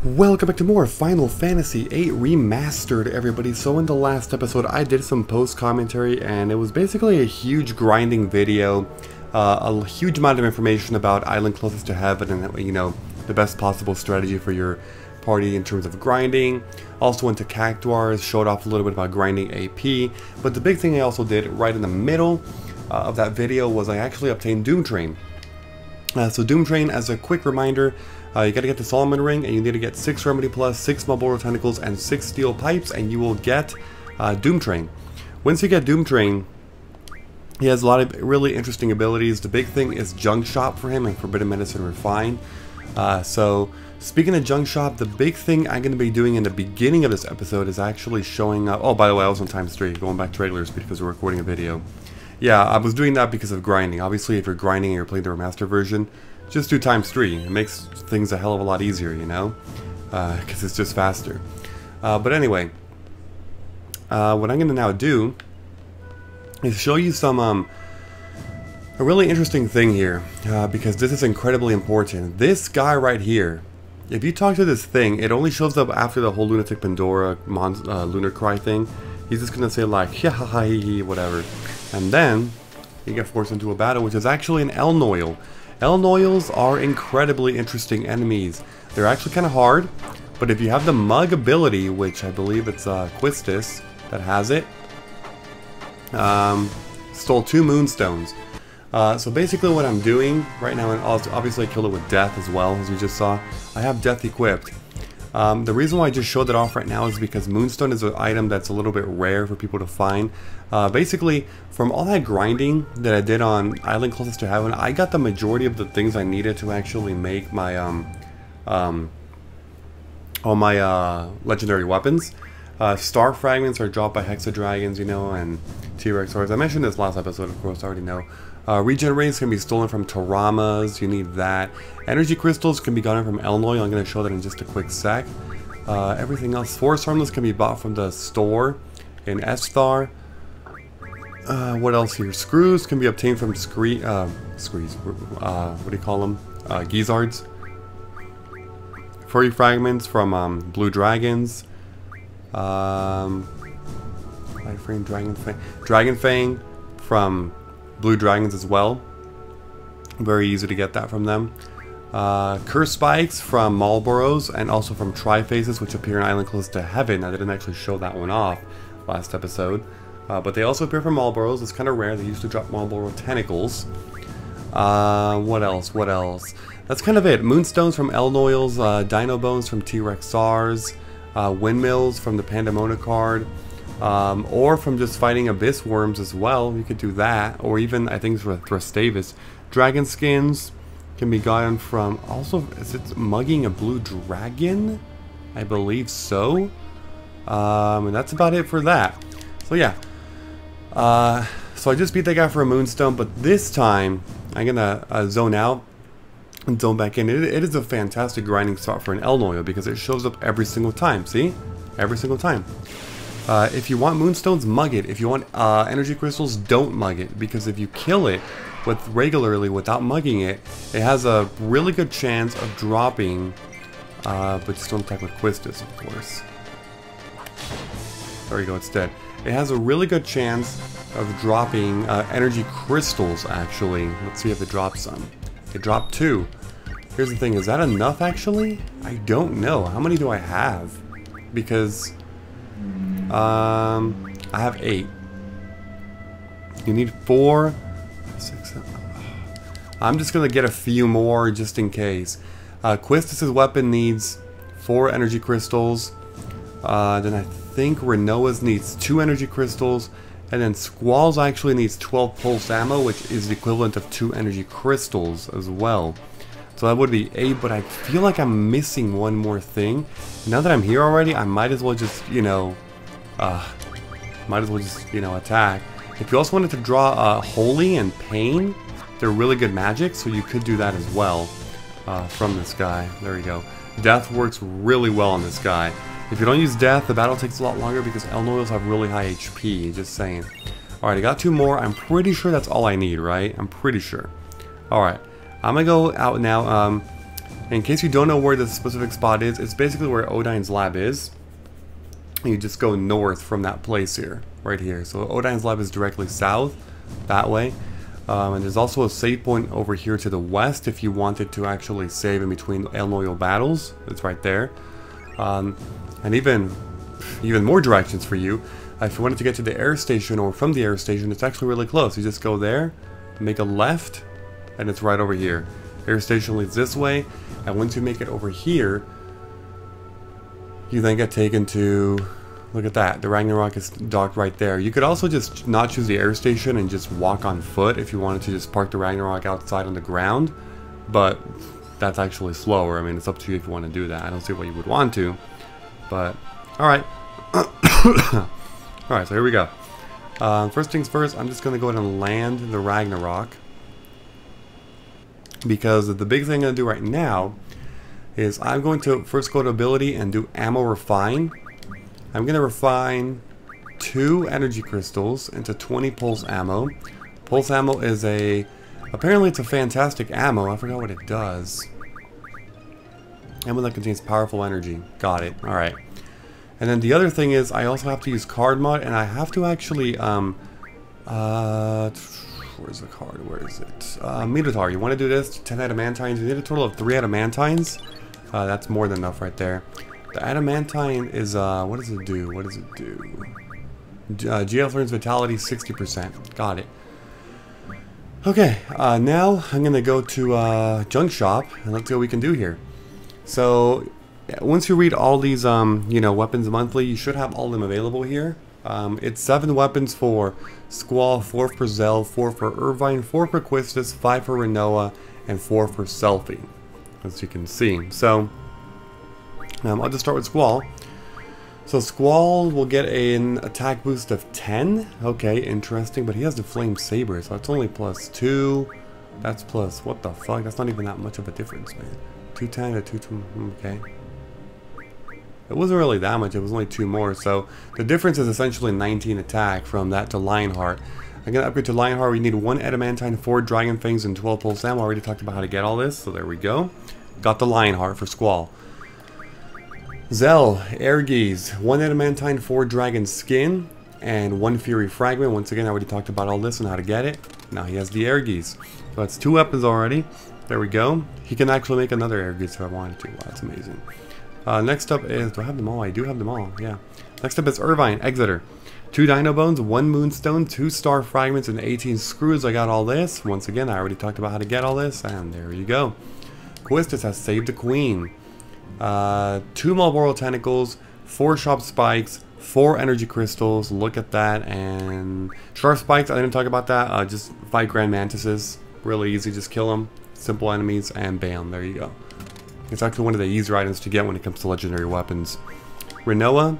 Welcome back to more Final Fantasy VIII Remastered, everybody. So in the last episode I did some post-commentary and it was basically a huge grinding video, a huge amount of information about Island Closest to Heaven and, you know, the best possible strategy for your party in terms of grinding. Also went to Cactuars, showed off a little bit about grinding AP, but the big thing I also did right in the middle of that video was I actually obtained Doom Train. So Doom Train, as a quick reminder, you gotta get the Solomon Ring, and you need to get 6 Remedy Plus, 6 Marlboro Tentacles, and 6 Steel Pipes, and you will get Doom Train. Once you get Doom Train, he has a lot of really interesting abilities. The big thing is Junk Shop for him and Forbidden Medicine Refine. So speaking of Junk Shop, the big thing I'm going to be doing in the beginning of this episode is actually showing up. Oh, by the way, I was on ×3, going back to regular speed because we're recording a video. Yeah, I was doing that because of grinding. Obviously, if you're grinding and you're playing the remastered version, just do ×3. It makes things a hell of a lot easier, you know? Because it's just faster. But anyway, what I'm going to now do is show you some, a really interesting thing here, because this is incredibly important. This guy right here, if you talk to this thing, it only shows up after the whole Lunatic Pandora Lunar Cry thing. He's just going to say like, yeah, ha, ha, he, he, whatever. And then, you get forced into a battle, which is actually an Elnoil. Elnoils are incredibly interesting enemies. They're actually kind of hard, but if you have the Mug ability, which I believe it's Quistis that has it, stole 2 Moonstones. So basically what I'm doing right now, and obviously I killed it with Death as well, as you just saw. I have Death equipped. The reason why I just showed that off right now is because Moonstone is an item that's a little bit rare for people to find. Basically, from all that grinding that I did on Island Closest to Heaven, I got the majority of the things I needed to actually make my all my legendary weapons. Star Fragments are dropped by Hexadragons, you know, and T-Rex Swords. I mentioned this last episode, of course, I already know. Regen Rays can be stolen from Taramas, you need that. Energy Crystals can be gotten from Elnoil, I'm going to show that in just a quick sec. Everything else, Force Harmless can be bought from the store in Esthar. What else here? Screws can be obtained from what do you call them? Gizzards. Furry Fragments from Blue Dragons. Dragon Fang from Blue Dragons as well. Very easy to get that from them. Curse Spikes from Marlboros and also from Trifaces, which appear in Island Close to Heaven. I didn't actually show that one off last episode. But they also appear from Marlboros. It's kind of rare. They used to drop Marlboro Tentacles. What else? What else? That's kind of it. Moonstones from Elnoils, Dino Bones from T-Rex SARS, Windmills from the Pandemona card, or from just fighting Abyss Worms as well. You could do that, or even I think for Thrustavis. Dragon Skins can be gotten from, also, is it mugging a blue dragon? I believe so. And that's about it for that. So yeah. So I just beat that guy for a Moonstone, but this time I'm gonna zone out and zone back in. It is a fantastic grinding spot for an Elnoil because it shows up every single time. See? Every single time. If you want Moonstones, mug it. If you want Energy Crystals, don't mug it, because if you kill it regularly without mugging it, it has a really good chance of dropping, but just don't attack with Quistis, of course. There you go, it's dead. It has a really good chance of dropping Energy Crystals, actually. Let's see if it drops some. It dropped 2. Here's the thing, is that enough, actually? I don't know. How many do I have? Because I have 8. You need 4, 6, 7. I'm just gonna get a few more just in case. Quistis' weapon needs 4 energy crystals. Then I think Renoa's needs 2 energy crystals, and then Squall's actually needs 12 pulse ammo, which is the equivalent of 2 energy crystals as well. So that would be 8, but I feel like I'm missing one more thing. Now that I'm here already, I might as well just, you know, attack. If you also wanted to draw Holy and Pain, they're really good magic, so you could do that as well from this guy. There you go. Death works really well on this guy. If you don't use Death, the battle takes a lot longer because Elnoils have really high HP, just saying. Alright, I got 2 more. I'm pretty sure that's all I need, right? I'm pretty sure. Alright, I'm gonna go out now. In case you don't know where this specific spot is, it's basically where Odine's lab is. You just go north from that place here, right here. So Odine's lab is directly south, that way. And there's also a save point over here to the west if you wanted to actually save in between El Noyo battles. It's right there. And even more directions for you. If you wanted to get to the air station or from the air station, it's actually really close. You just go there, make a left, and it's right over here. Air station leads this way, and once you make it over here, you then get taken to, look at that, the Ragnarok is docked right there. You could also just not choose the air station and just walk on foot if you wanted to just park the Ragnarok outside on the ground, but that's actually slower. I mean, it's up to you if you want to do that. I don't see why you would want to, but alright. Alright, so here we go. First things first, I'm just going to go ahead and land the Ragnarok, because the big thing I'm going to do right now is I'm going to first go to ability and do ammo refine. I'm going to refine 2 energy crystals into 20 pulse ammo. Pulse ammo is apparently it's a fantastic ammo. I forgot what it does. Ammo that contains powerful energy. Got it. Alright. And then the other thing is I also have to use card mod, and I have to actually, where's the card? Where is it? Minotaur. You want to do this? 10 adamantines. You need a total of 3 adamantines. That's more than enough right there. The adamantine is, what does it do? What does it do? GF learns vitality 60%. Got it. Okay, now I'm going to go to Junk Shop, and let's see what we can do here. So, once you read all these, you know, weapons monthly, you should have all of them available here. It's 7 weapons for Squall, 4 for Zell, 4 for Irvine, 4 for Quistis, 5 for Renoa, and 4 for Selfie, as you can see. So, I'll just start with Squall. So Squall will get an attack boost of 10. Okay, interesting, but he has the Flame Saber, so that's only +2. That's plus, what the fuck? That's not even that much of a difference, man. 210 to 220, okay. It wasn't really that much, it was only 2 more, so the difference is essentially 19 attack from that to Lionheart. I'm going to upgrade to Lionheart. We need 1 Adamantine, 4 Dragon Fangs, and 12 Pulse Ammo. I already talked about how to get all this, so there we go. Got the Lionheart for Squall. Zell, Airgeese, 1 Adamantine, 4 Dragon Skin, and 1 Fury Fragment. Once again, I already talked about all this and how to get it. Now he has the Airgeese. So that's 2 weapons already. There we go. He can actually make another Airgeese if I wanted to. Wow, that's amazing. Next up is, do I have them all? I do have them all, yeah. Next up is Irvine, Exeter. 2 Dino Bones, 1 Moonstone, 2 Star Fragments, and 18 Screws. I got all this. Once again, I already talked about how to get all this, and there you go. Quistis has saved the Queen. 2 Marlboro Tentacles, 4 Sharp Spikes, 4 Energy Crystals. Look at that. And Sharp Spikes, I didn't talk about that. Just fight Grand Mantises. Really easy, just kill them. Simple enemies, and bam, there you go. It's actually one of the easier items to get when it comes to legendary weapons. Renoa,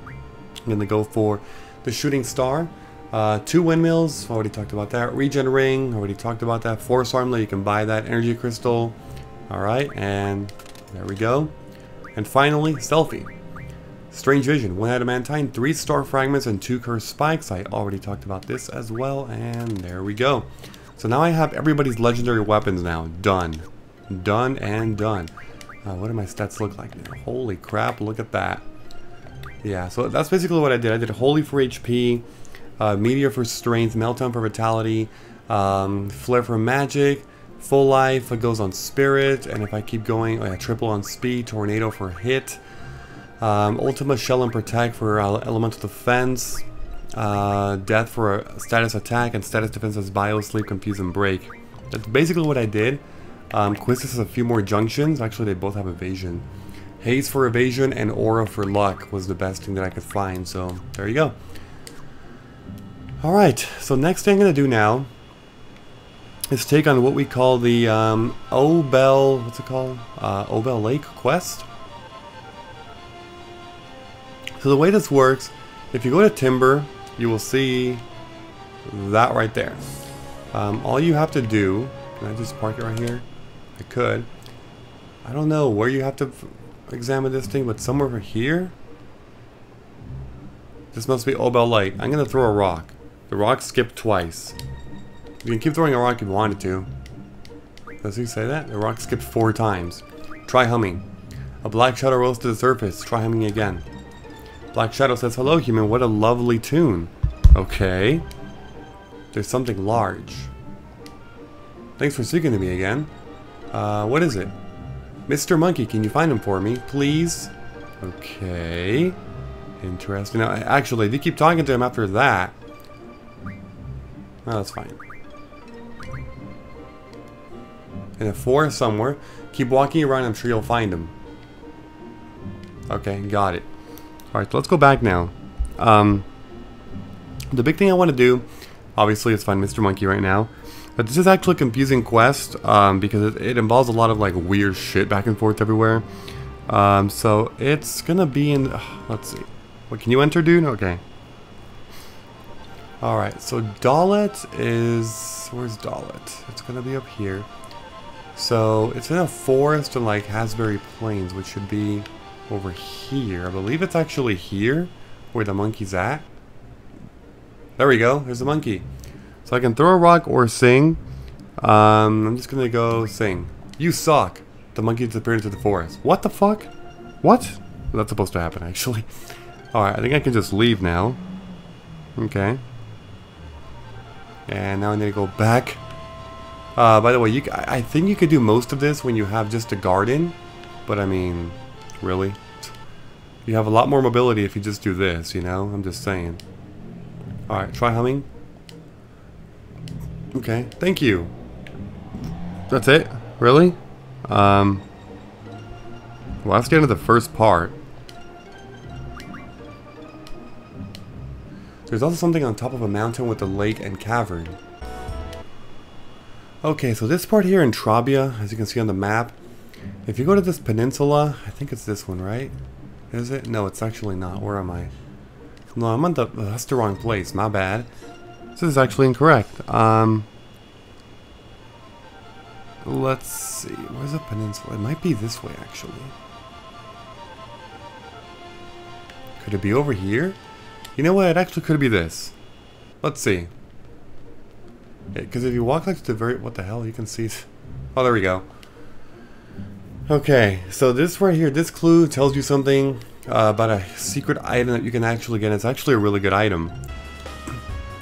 I'm going to go for the Shooting Star. 2 Windmills, already talked about that. Regen Ring, already talked about that. Force Armlet, you can buy that. Energy Crystal. Alright, and there we go. And finally, Selfie. Strange Vision, 1 Adamantine, 3 Star Fragments, and 2 Cursed Spikes. I already talked about this as well, and there we go. So now I have everybody's legendary weapons now. Done. Done and done. What do my stats look like now? Holy crap, look at that. Yeah, so that's basically what I did. I did Holy for HP, Meteor for Strength, Meltdown for Vitality, Flare for Magic, Full Life, it goes on Spirit, and if I keep going, Triple on Speed, Tornado for Hit, Ultima Shell and Protect for Elemental Defense, Death for a Status Attack, and Status Defense as Bio, Sleep, Confuse, and Break. That's basically what I did. Quistis has a few more junctions. Actually, they both have evasion. Haze for evasion and Aura for luck was the best thing that I could find. So there you go. Alright, so next thing I'm going to do now is take on what we call the Obel, what's it called? Obel Lake Quest. So the way this works, if you go to Timber, you will see that right there. All you have to do, can I just park it right here? I could. I don't know where you have to examine this thing, but somewhere over here? This must be Obel Light. I'm going to throw a rock. The rock skipped twice. You can keep throwing a rock if you wanted to. Does he say that? The rock skipped 4 times. Try humming. A black shadow rose to the surface. Try humming again. Black shadow says, hello human, what a lovely tune. Okay. There's something large. Thanks for speaking to me again. What is it? Mr. Monkey, can you find him for me, please? Okay. Interesting. Now, actually, if you keep talking to him after that... Oh, that's fine. In a forest somewhere. Keep walking around, I'm sure you'll find him. Okay, got it. Alright, so let's go back now. The big thing I want to do, obviously, is find Mr. Monkey right now. But this is actually a confusing quest, because it involves a lot of, like, weird shit back and forth everywhere. So it's gonna be in... let's see. What, can you enter, dude? Okay. Alright, so Dalet is... Where's Dalet? It's gonna be up here. So it's in a forest in, like, Hasbury Plains, which should be over here. I believe it's actually here, where the monkey's at. There we go. There's the monkey. So I can throw a rock or sing. I'm just gonna go sing. You suck. The monkey disappeared into the forest. What the fuck? What? That's supposed to happen, actually. Alright, I think I can just leave now. Okay. And now I need to go back. By the way, I think you could do most of this when you have just a garden. But I mean, really? You have a lot more mobility if you just do this, you know? I'm just saying. Alright, try humming. Okay, thank you. That's it? Really? Well, that's the end of the first part. There's also something on top of a mountain with a lake and cavern. Okay, so this part here in Trabia, as you can see on the map, if you go to this peninsula, I think it's this one, right? Is it? No, it's actually not. Where am I? No, I'm on the... that's the wrong place. My bad. This is actually incorrect. Let's see. Where's the peninsula? It might be this way, actually. Could it be over here? You know what? It actually could be this. Let's see. Because if you walk like to the very... What the hell? You can see... Oh, there we go. Okay, so this right here, this clue tells you something about a secret item that you can actually get. It's actually a really good item.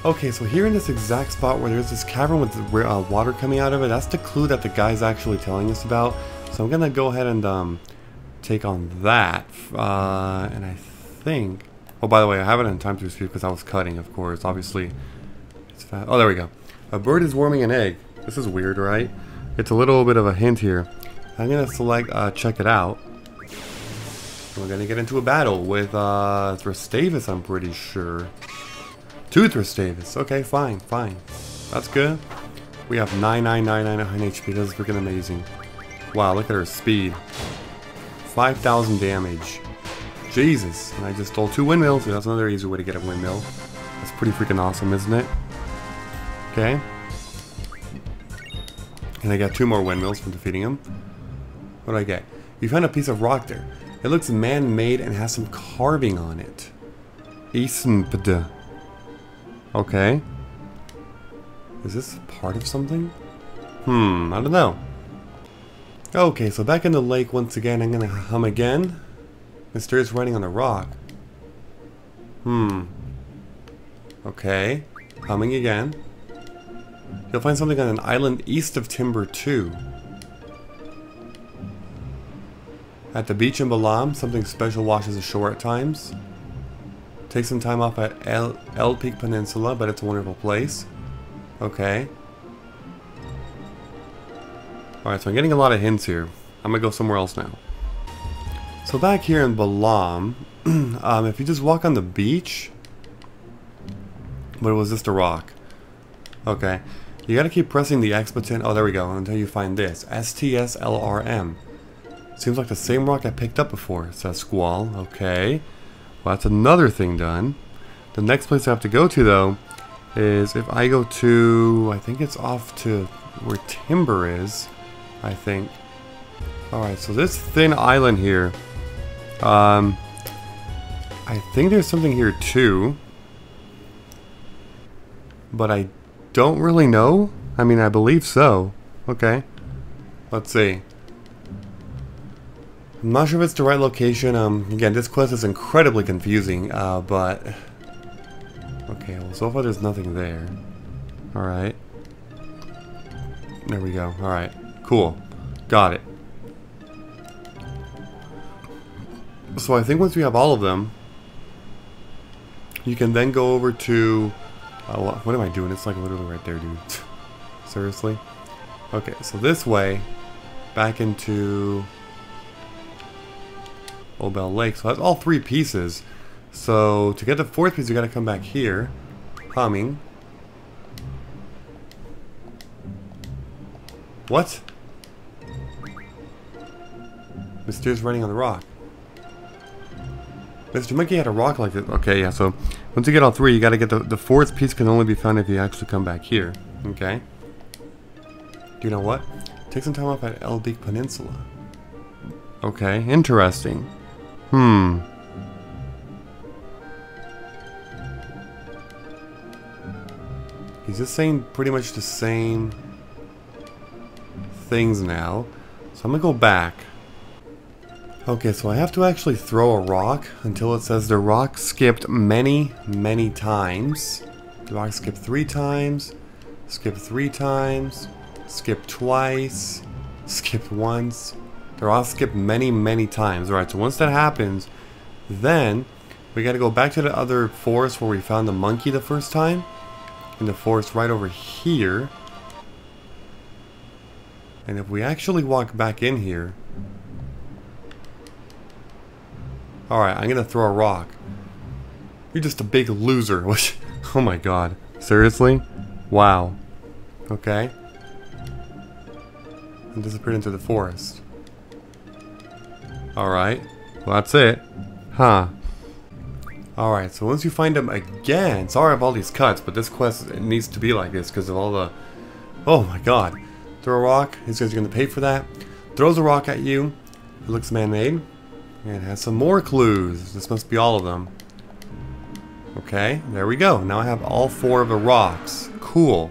Okay, so here in this exact spot where there's this cavern with water coming out of it, that's the clue that the guy's actually telling us about. So I'm gonna go ahead and take on that. And I think... Oh, by the way, I have it in time to speak because I was cutting, of course. Obviously, it's fast. Oh, there we go. A bird is warming an egg. This is weird, right? It's a little bit of a hint here. I'm gonna select check it out. We're gonna get into a battle with Thrastavis, I'm pretty sure. Two Thrastavis. Okay, fine, fine. That's good. We have 9999 HP. This is freaking amazing. Wow, look at her speed. 5,000 damage. Jesus. And I just stole 2 windmills. So that's another easy way to get a windmill. That's pretty freaking awesome, isn't it? Okay. And I got 2 more windmills from defeating him. What do I get? You found a piece of rock there. It looks man-made and has some carving on it. Isenpd. Okay. Is this part of something? I don't know. Okay, so back in the lake once again. I'm gonna hum again. Mysterious writing on the rock. Okay. Humming again. You'll find something on an island east of Timber 2. At the beach in Balam, something special washes ashore at times. Take some time off at El Peak Peninsula, but it's a wonderful place. Okay. Alright, so I'm getting a lot of hints here. I'm gonna go somewhere else now. So back here in Balam, if you just walk on the beach... But it was just a rock. Okay. You gotta keep pressing the X button. Oh, there we go. Until you find this. STSLRM. Seems like the same rock I picked up before. It says Squall. Okay. Well, that's another thing done. The next place I have to go to, though, is if I go to... I think it's off to where Timber is. I think. Alright, so this thin island here. I think there's something here, too. But I don't really know. I mean, I believe so. Okay. Let's see. I'm not sure if it's the right location. Again, this quest is incredibly confusing, but... Okay, well, so far there's nothing there. Alright. There we go. Alright. Cool. Got it. So I think once we have all of them, you can then go over to... what am I doing? It's like literally right there, dude. Seriously? Okay, so this way, back into Obel Lake. So that's all 3 pieces. So to get the 4th piece, you gotta come back here. Humming. What? Mysterious writing on the rock. Mr. Monkey had a rock like this. Okay, yeah, so once you get all 3, you gotta get the 4th piece can only be found if you actually come back here. Okay. Do you know what? Take some time off at El Beak Peninsula. Okay, interesting. He's just saying pretty much the same things now. So I'm gonna go back. Okay, so I have to actually throw a rock until it says the rock skipped many, many times. The rock skipped 3 times, skip 3 times, skip twice, skip once. They're all skipped many, many times. Alright, so once that happens, then we gotta go back to the other forest where we found the monkey the first time. In the forest right over here. And if we actually walk back in here... Alright, I'm gonna throw a rock. You're just a big loser. Oh my god. Seriously? Wow. Okay. And disappeared into the forest. Alright. Well, that's it. Huh. Alright, so once you find him again... Sorry of all these cuts, but this quest it needs to be like this because of all the... Oh my god. Throw a rock. These guys are going to pay for that. Throws a rock at you. It looks man-made. And has some more clues. This must be all of them. Okay, there we go. Now I have all 4 of the rocks. Cool.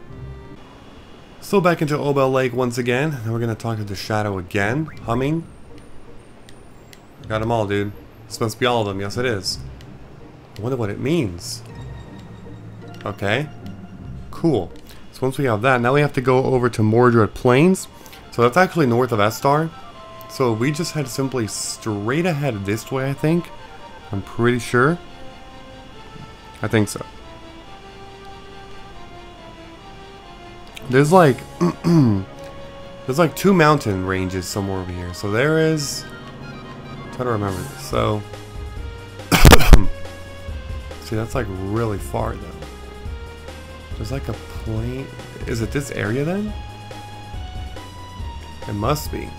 So back into Obel Lake once again. Now we're going to talk to the shadow again. Humming. Got them all, dude. This must be all of them. Yes, it is. I wonder what it means. Okay. Cool. So once we have that, now we have to go over to Mordred Plains. So that's actually north of Estar. So we just head simply straight ahead this way, I think. I'm pretty sure. I think so. There's like... there's like 2 mountain ranges somewhere over here. So there is... I'm trying to remember this. So... See, that's like really far though. There's like a plain... Is it this area then? It must be.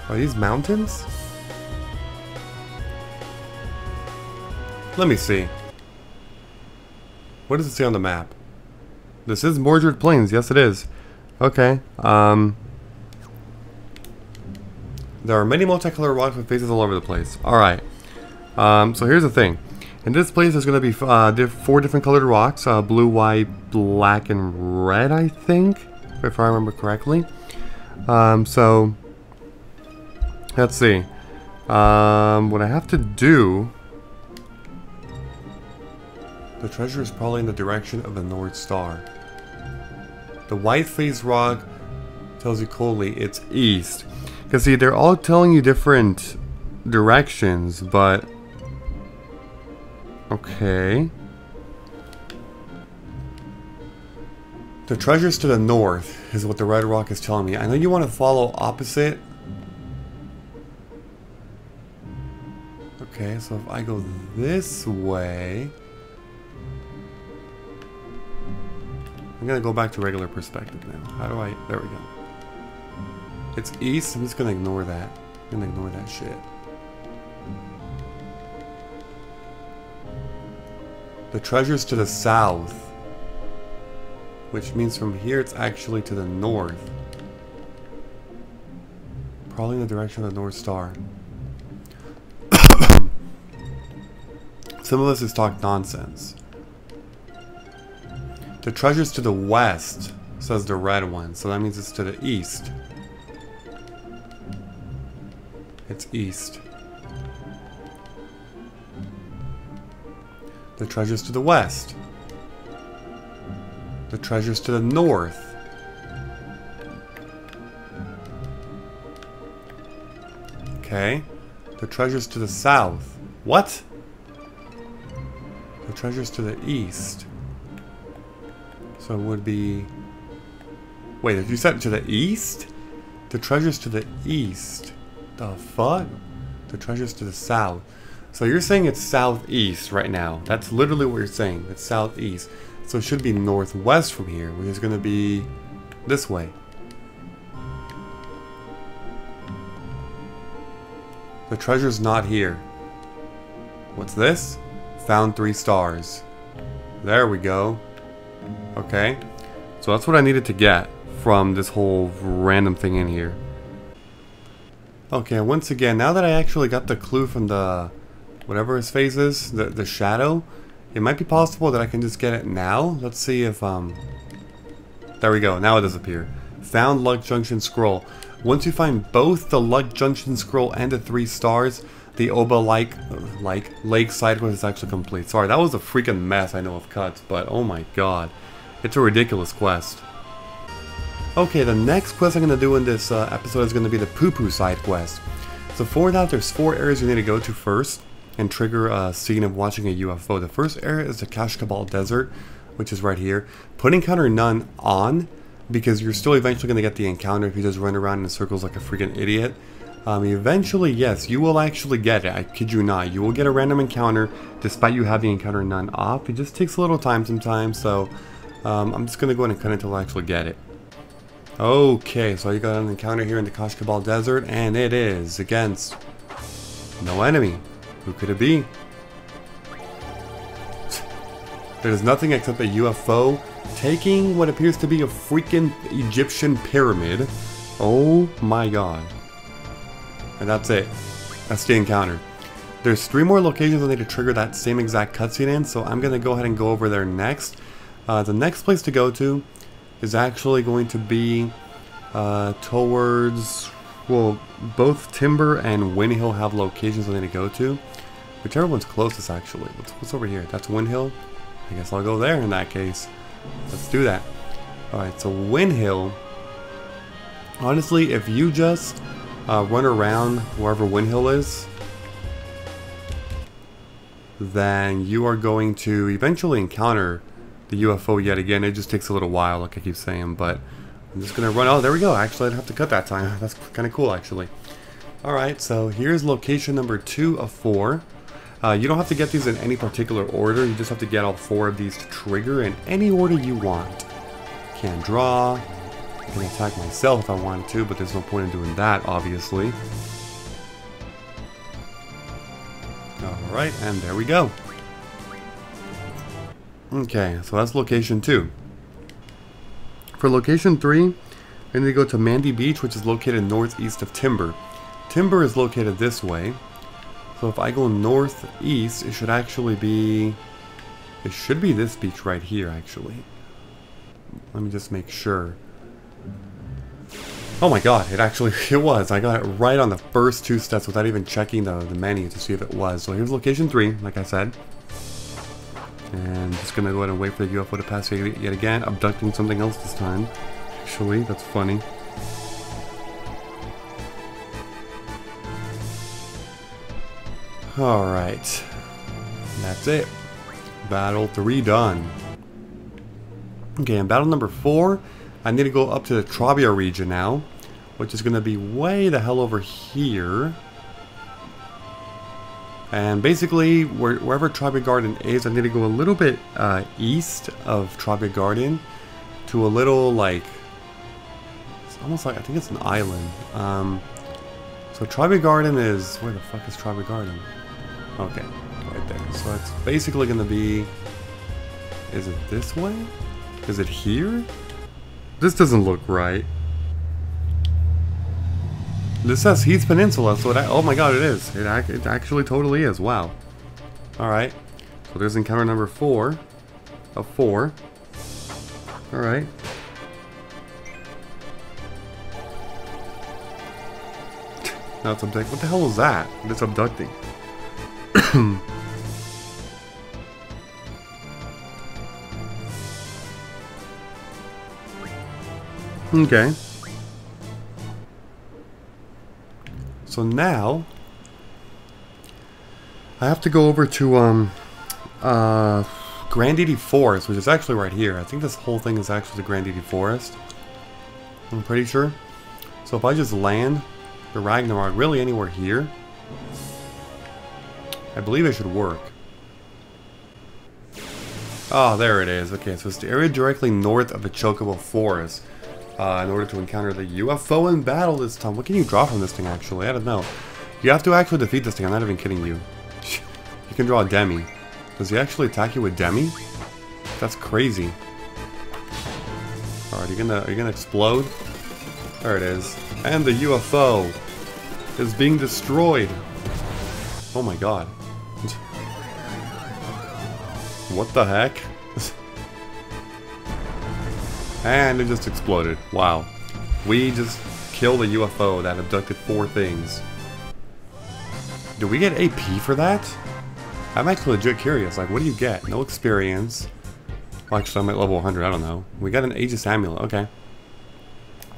Are these mountains? Let me see. What does it say on the map? This is Mordred Plains. Yes, it is. Okay. There are many multicolored rocks with faces all over the place. Alright. So here's the thing. In this place, there's going to be 4 different colored rocks. Blue, white, black, and red, I think. If I remember correctly. So... Let's see. What I have to do... The treasure is probably in the direction of the North Star. The white face rock tells you coldly it's east. Because see, they're all telling you different directions, but... Okay. The treasure's to the north, is what the red rock is telling me. I know you want to follow opposite. Okay, so if I go this way... I'm gonna go back to regular perspective now. How do I... There we go. It's east, I'm just gonna ignore that. I'm gonna ignore that shit. The treasure's to the south. Which means from here it's actually to the north. Probably in the direction of the North Star. Some of this is talk nonsense. The treasure's to the west, says the red one, so that means it's to the east. It's east. The treasure's to the west. The treasure's to the north. Okay. The treasure's to the south. What? The treasure's to the east. So it would be... Wait, did you set it to the east? The treasure's to the east. The fuck? The treasure's to the south. So you're saying it's southeast right now. That's literally what you're saying. It's southeast. So it should be northwest from here, which is going to be this way. The treasure's not here. What's this? Found 3 stars. There we go. Okay. So that's what I needed to get from this whole random thing in here. Okay, once again, now that I actually got the clue from the... whatever his face is, the shadow, it might be possible that I can just get it now. Let's see if, there we go, now it does appear. Found Luck Junction Scroll. Once you find both the Luck Junction Scroll and the 3 stars, the Obel Lake side quest is actually complete. Sorry, that was a freaking mess, I know, of cuts, but oh my god. It's a ridiculous quest. Okay, the next quest I'm going to do in this episode is going to be the PuPu side quest. So for that, there's 4 areas you need to go to first and trigger a scene of watching a UFO. The first area is the Kashkabal Desert, which is right here. Put encounter none on, because you're still eventually going to get the encounter if you just run around in circles like a freaking idiot. Eventually, yes, you will actually get it. I kid you not. You will get a random encounter despite you having encounter none off. It just takes a little time sometimes, so I'm just going to go ahead and cut it until I actually get it. Okay, so you got an encounter here in the Kashkabal Desert, and it is against no enemy. Who could it be? There's nothing except a UFO taking what appears to be a freaking Egyptian pyramid. Oh my god. And that's it. That's the encounter. There's 3 more locations I need to trigger that same exact cutscene in, so I'm going to go ahead and go over there next. The next place to go to is actually going to be towards, well, both Timber and Windhill have locations I need to go to. Whichever one's closest, actually. What's over here? That's Windhill? I guess I'll go there in that case. Let's do that. Alright, so Windhill. Honestly, if you just run around wherever Windhill is, then you are going to eventually encounter the UFO yet again. It just takes a little while, like I keep saying, but I'm just gonna run. Oh, there we go. Actually, I didn't have to cut that time. That's kind of cool, actually. Alright, so here's location number 2 of 4. You don't have to get these in any particular order. You just have to get all 4 of these to trigger in any order you want. Can't draw. I can attack myself if I wanted to, but there's no point in doing that, obviously. Alright, and there we go. Okay, so that's location 2. For location 3, I need to go to Mandy Beach, which is located northeast of Timber. Timber is located this way. So if I go northeast, it should actually be... It should be this beach right here, actually. Let me just make sure. Oh my god, it was. I got it right on the first 2 steps without even checking the menu to see if it was. So here's location 3, like I said. And just gonna go ahead and wait for the UFO to pass yet again, abducting something else this time. Actually, that's funny. Alright. That's it. Battle 3 done. Okay, in battle number 4, I need to go up to the Trabia region now, which is gonna be way the hell over here. And basically, wherever Trabia Garden is, I need to go a little bit east of Trabia Garden to a little, like, it's almost like, I think it's an island. So Trabia Garden is, where the fuck is Trabia Garden? Okay, right there. So it's basically going to be, is it this way? Is it here? This doesn't look right. This says Heath Peninsula, so oh my god, it is. It actually totally is. Wow. Alright. So there's encounter number 4 of 4. Alright. Now it's abducting. What the hell was that? It's abducting. Okay. So now I have to go over to Grandity Forest, which is actually right here. I think this whole thing is actually the Grandity Forest. I'm pretty sure. So if I just land the Ragnarok really anywhere here, I believe it should work. Oh, there it is. Okay, so it's the area directly north of the Chocobo Forest. In order to encounter the UFO in battle this time. What can you draw from this thing, actually? I don't know. You have to actually defeat this thing. I'm not even kidding you. You can draw a Demi. Does he actually attack you with Demi? That's crazy. Alright, are you gonna explode? There it is. And the UFO is being destroyed. Oh my god. What the heck? And it just exploded. Wow. We just killed a UFO that abducted 4 things. Do we get AP for that? I'm actually legit curious. Like, what do you get? No experience. Well, actually, I'm at level 100. I don't know. We got an Aegis Amulet. Okay.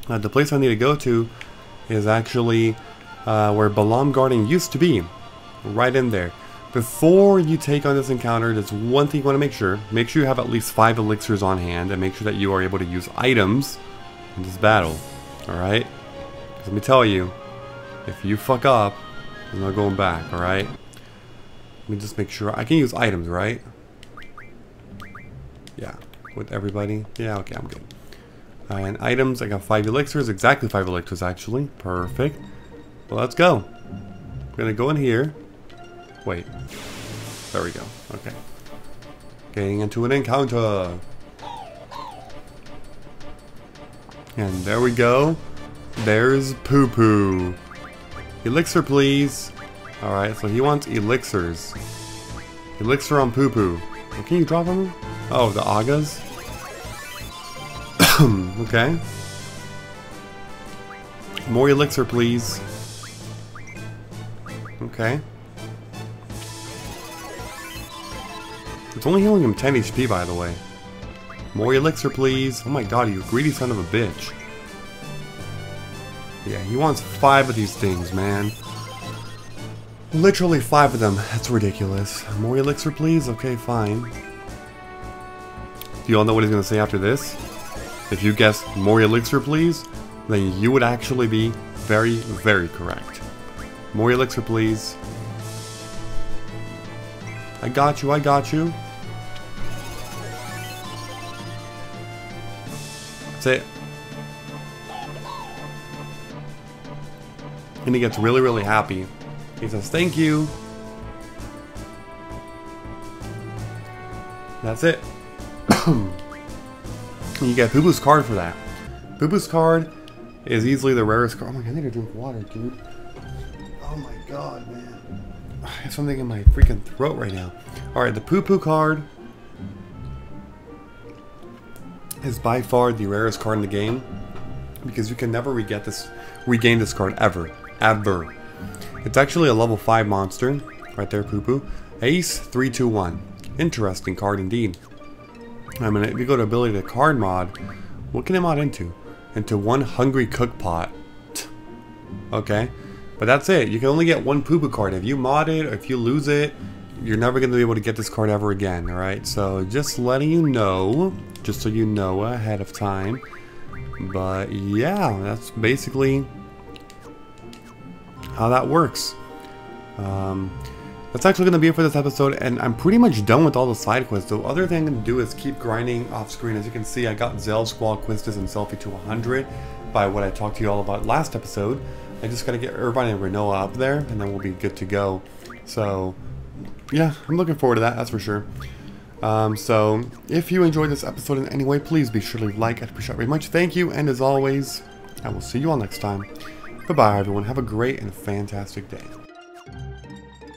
The place I need to go to is actually where Balam Garden used to be. Right in there. Before you take on this encounter, there's one thing you want to make sure. Make sure you have at least 5 elixirs on hand, and make sure that you are able to use items in this battle. Alright? Let me tell you, if you fuck up, there's no going back, alright? Let me just make sure. I can use items, right? Yeah. With everybody? Yeah, okay, I'm good. And items, I got 5 elixirs, exactly 5 elixirs actually. Perfect. Well, let's go. I'm gonna go in here. Wait. There we go. Okay. Getting into an encounter. And there we go. There's PuPu. Elixir, please. Alright, so he wants elixirs. Elixir on PuPu. What can you drop on him? Oh, the Agas? Okay. More elixir, please. Okay. It's only healing him 10 HP, by the way. More elixir, please. Oh my god, you greedy son of a bitch. Yeah, he wants 5 of these things, man. Literally 5 of them. That's ridiculous. More elixir, please? Okay, fine. Do you all know what he's going to say after this? If you guess more elixir, please, then you would actually be very, very correct. More elixir, please. I got you, I got you. That's it. And he gets really, really happy. He says, thank you. That's it. You get PuPu's card for that. PuPu's card is easily the rarest card. Oh my god, I need to drink water, dude. Oh my god, man. I have something in my freaking throat right now. Alright, the PuPu card is by far the rarest card in the game, because you can never regain this card ever. Ever. It's actually a level 5 monster. Right there, PuPu. Ace 321. Interesting card indeed. I mean, if you go to ability to card mod, what can it mod into? Into one hungry cook pot. Okay. But that's it. You can only get one PuPu card. If you mod it, or if you lose it, you're never going to be able to get this card ever again. Alright, so just letting you know, just so you know ahead of time. But yeah, that's basically how that works. That's actually going to be it for this episode, and I'm pretty much done with all the side quests. The other thing I'm going to do is keep grinding off screen. As you can see, I got Zell, Squall, Quistis, and Selfie to 100 by what I talked to you all about last episode. I just got to get Irvine and Renoa up there, and then we'll be good to go. So, yeah, I'm looking forward to that, that's for sure. So, if you enjoyed this episode in any way, please be sure to leave a like. I'd appreciate it very much. Thank you, and as always, I will see you all next time. Goodbye, everyone. Have a great and fantastic day.